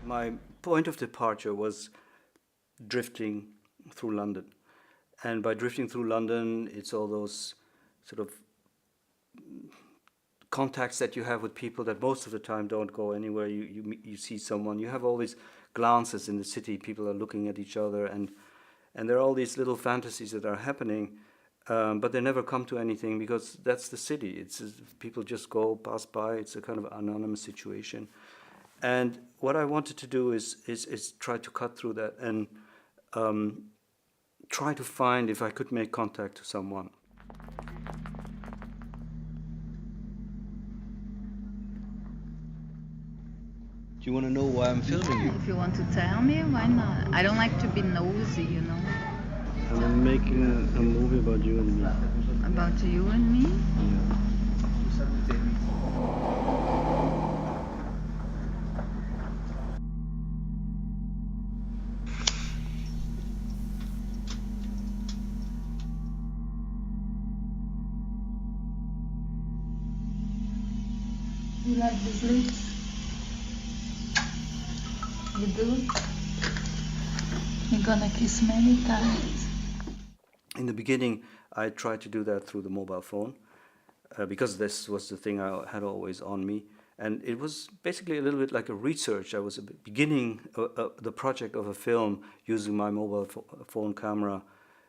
My point of departure was drifting through London. And by drifting through London, it's all those sort of contacts that you have with people that most of the time don't go anywhere. You see someone, you have all these glances in the city, people are looking at each other, and there are all these little fantasies that are happening, but they never come to anything because that's the city. It's people just go, pass by, it's a kind of anonymous situation. And what I wanted to do is try to cut through that and try to find if I could make contact to someone. Do you want to know why I'm filming you? If you want to tell me, why not? I don't like to be nosy, you know. I'm making a movie about you and me. About you and me? Yeah. You like these lips? You do? You're gonna kiss many times. In the beginning, I tried to do that through the mobile phone because this was the thing I had always on me. And it was basically a little bit like a research. I was beginning the project of a film using my mobile phone camera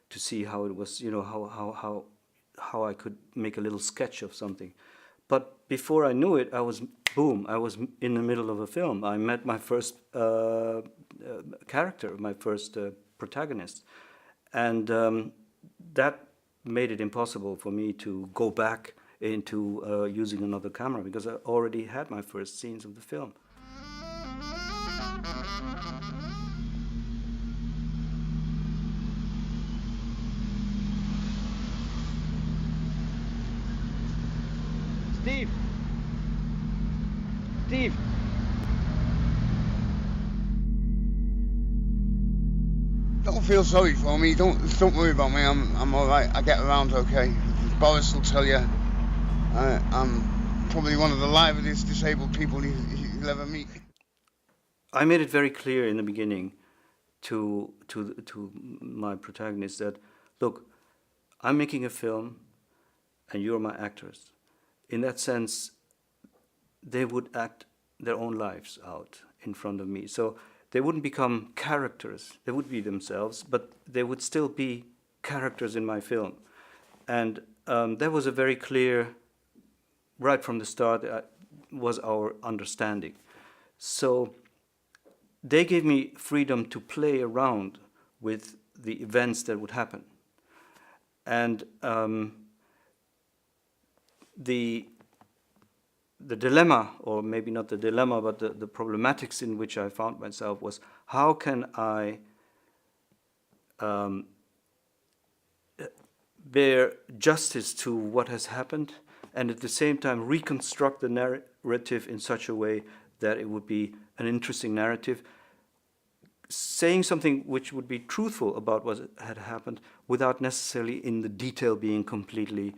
to see how it was, you know, how I could make a little sketch of something. But before I knew it, I was in the middle of a film. I met my first character, my first protagonist. And that made it impossible for me to go back into using another camera because I already had my first scenes of the film. Steve! Steve! Don't feel sorry for me. Don't worry about me. I'm all right. I get around okay. Boris will tell you. I'm probably one of the liveliest disabled people you'll ever meet. I made it very clear in the beginning to my protagonist that, look, I'm making a film, and you're my actors. In that sense, they would act their own lives out in front of me. So they wouldn't become characters. They would be themselves, but they would still be characters in my film. And that was a very clear, right from the start, was our understanding. So they gave me freedom to play around with the events that would happen. And the dilemma, or maybe not the dilemma, but the problematics in which I found myself was, how can I bear justice to what has happened and at the same time reconstruct the narrative in such a way that it would be an interesting narrative, saying something which would be truthful about what had happened without necessarily in the detail being completely,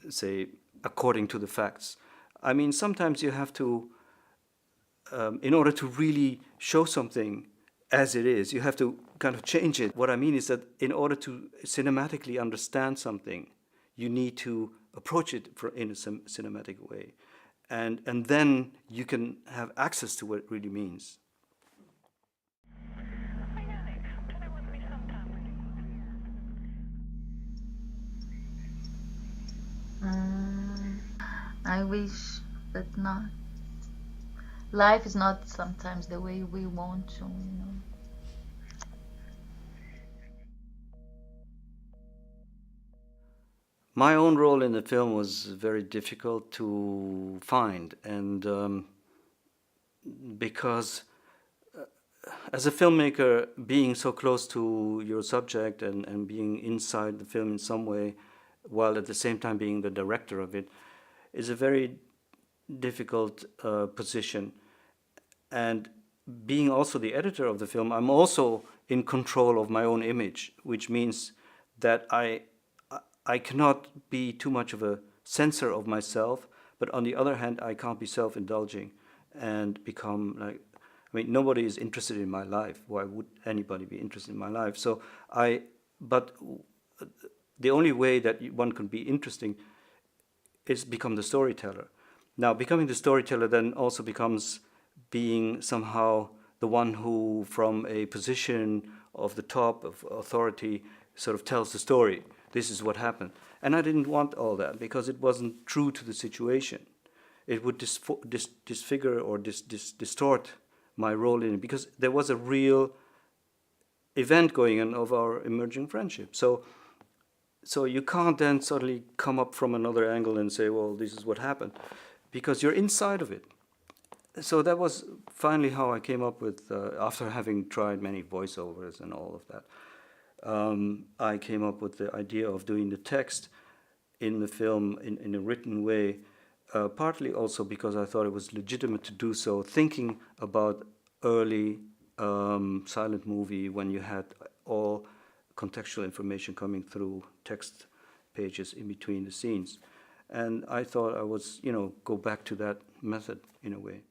say, according to the facts. I mean, sometimes you have to, in order to really show something as it is, you have to kind of change it. What I mean is that in order to cinematically understand something, you need to approach it in a cinematic way. And then you can have access to what it really means. I wish, but not. Life is not sometimes the way we want to, you know. My own role in the film was very difficult to find, and because as a filmmaker, being so close to your subject and being inside the film in some way, while at the same time being the director of it, is a very difficult position. And being also the editor of the film, I'm also in control of my own image, which means that I cannot be too much of a censor of myself, but on the other hand, I can't be self-indulging. and become like, I mean, nobody is interested in my life. Why would anybody be interested in my life? But the only way that one can be interesting is become the storyteller. Now, becoming the storyteller then also becomes being somehow the one who, from a position of the top of authority, sort of tells the story. This is what happened. And I didn't want all that because it wasn't true to the situation. It would disfigure or distort my role in it, because there was a real event going on of our emerging friendship. So you can't then suddenly come up from another angle and say, well, this is what happened, because you're inside of it. So that was finally how I came up with, after having tried many voiceovers and all of that, I came up with the idea of doing the text in the film in a written way, partly also because I thought it was legitimate to do so, thinking about early silent movie when you had all contextual information coming through text pages in between the scenes. And I thought I was, go back to that method in a way.